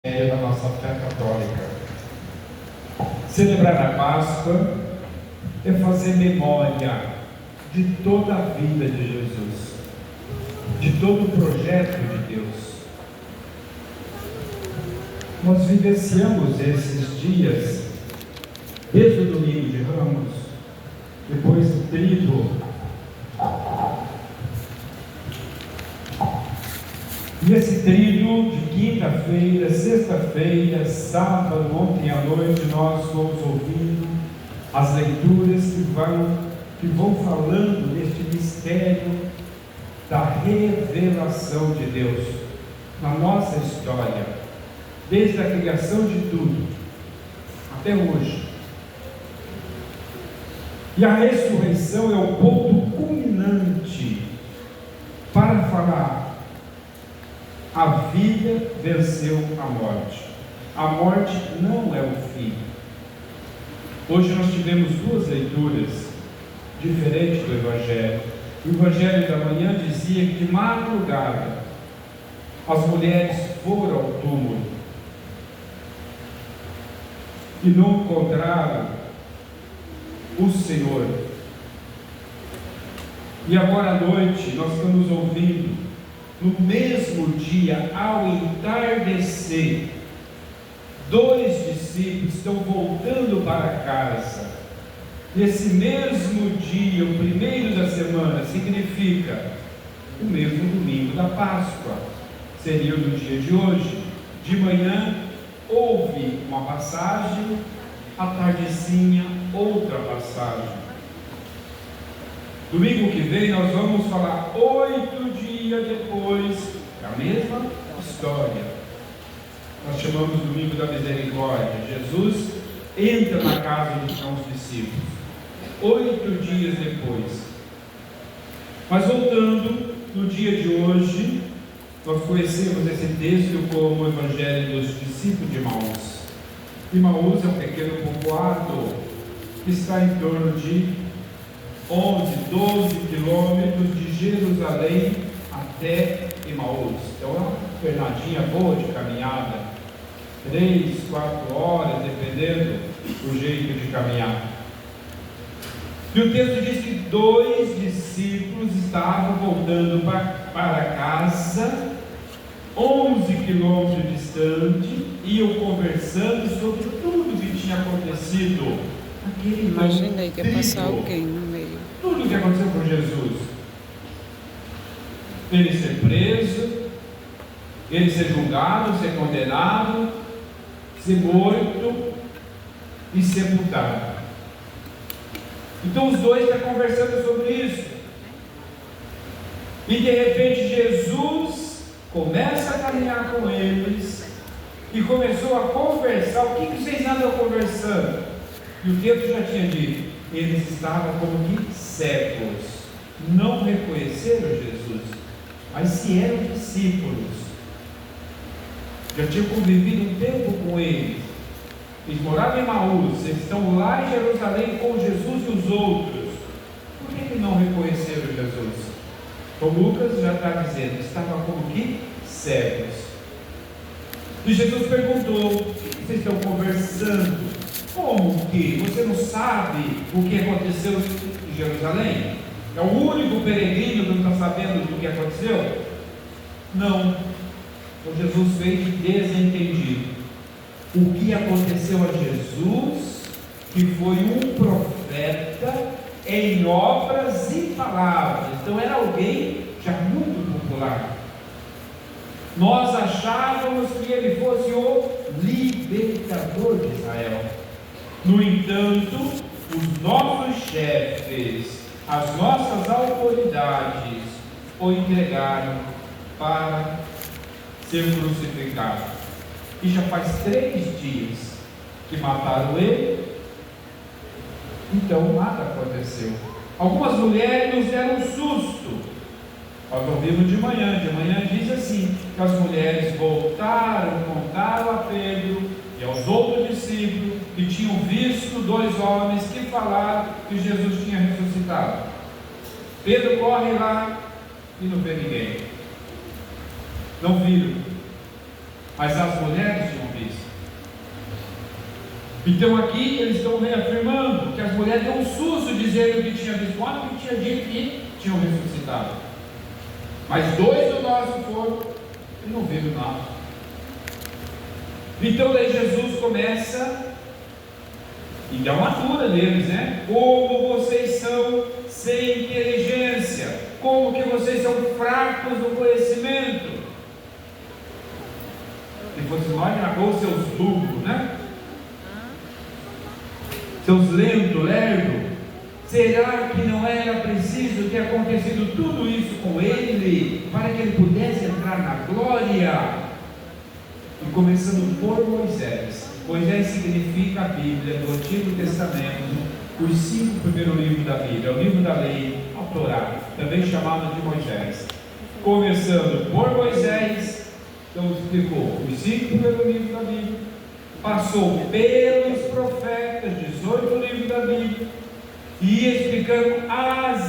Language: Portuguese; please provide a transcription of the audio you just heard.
Da nossa fé católica. Celebrar a Páscoa é fazer memória de toda a vida de Jesus, de todo o projeto de Deus. Nós vivenciamos esses dias, desde o domingo de Ramos, depois do Tríduo, e esse tríduo de quinta-feira, sexta-feira, sábado, ontem à noite, nós fomos ouvindo as leituras que vão falando deste mistério da revelação de Deus na nossa história, desde a criação de tudo até hoje. E a ressurreição é o ponto culminante para falar: a vida venceu a morte. A morte não é o fim. Hoje nós tivemos duas leituras diferentes do Evangelho. O Evangelho da manhã dizia que de madrugada as mulheres foram ao túmulo e não encontraram o Senhor. E agora à noite nós estamos ouvindo: no mesmo dia, ao entardecer, 2 discípulos estão voltando para casa. Nesse mesmo dia, o primeiro da semana, significa o mesmo domingo da Páscoa, seria no dia de hoje. De manhã houve uma passagem, à tardecinha outra passagem. Domingo que vem nós vamos falar 8 dias depois, a mesma história. Nós chamamos domingo da misericórdia. Jesus entra na casa de os discípulos 8 dias depois. Mas voltando no dia de hoje, nós conhecemos esse texto como o Evangelho dos discípulos de Emaús. Emaús é um pequeno povoado que está em torno de 11, 12 quilômetros de Jerusalém até Emaús. Então é uma pernadinha boa de caminhada, 3, 4 horas, dependendo do jeito de caminhar. E o texto diz que 2 discípulos estavam voltando para casa, 11 quilômetros distante, iam conversando sobre tudo que tinha acontecido. Imaginei que ia passar alguém no meio. Tudo o que aconteceu com Jesus: ele ser preso, ele ser julgado, ser condenado, ser morto e sepultado. Então os dois estão conversando sobre isso. E de repente Jesus começa a caminhar com eles e começou a conversar. O que vocês andam conversando? E o texto já tinha dito: eles estavam como que cegos, não reconheceram Jesus, mas se eram discípulos, já tinham convivido um tempo com eles, eles moravam em Emaús, eles estão lá em Jerusalém com Jesus e os outros. Por que não reconheceram Jesus? Então Lucas já está dizendo: estavam como que cegos. E Jesus perguntou: o que vocês estão conversando? Como que? Você não sabe o que aconteceu em Jerusalém? É o único peregrino que não está sabendo do que aconteceu? Não. Então Jesus fez de desentendido. O que aconteceu a Jesus, que foi um profeta em obras e palavras. Então era alguém já muito popular. Nós achávamos que ele fosse o libertador de Israel. No entanto, os nossos chefes, as nossas autoridades o entregaram para ser crucificado. E já faz 3 dias que mataram ele, então nada aconteceu. Algumas mulheres nos deram um susto. Nós ouvimos de manhã diz assim, que as mulheres voltaram, contaram a Pedro e aos outros discípulos que tinham visto 2 homens que falaram que Jesus tinha ressuscitado. Pedro corre lá e não vê ninguém. Não viram. Mas as mulheres de Então aqui eles estão reafirmando que as mulheres deu um susto dizendo que tinha visto homem, que tinha dito que tinham ressuscitado. Mas 2 do nosso foram e não viram nada. Então daí Jesus começa e dá uma dura neles, né? Como vocês são sem inteligência, como que vocês são fracos no conhecimento. Se fosse nós, ou seus burros, né? Seus lentos, lerdos. Será que não era preciso ter acontecido tudo isso com ele, para que ele pudesse entrar na glória? E começando por Moisés. Moisés significa a Bíblia do Antigo Testamento, os 5 primeiros livros da Bíblia, o livro da lei, a Torá, também chamado de Moisés. Começando por Moisés, então explicou os 5 primeiros livros da Bíblia, passou pelos profetas, 18 livros da Bíblia, e ia explicando as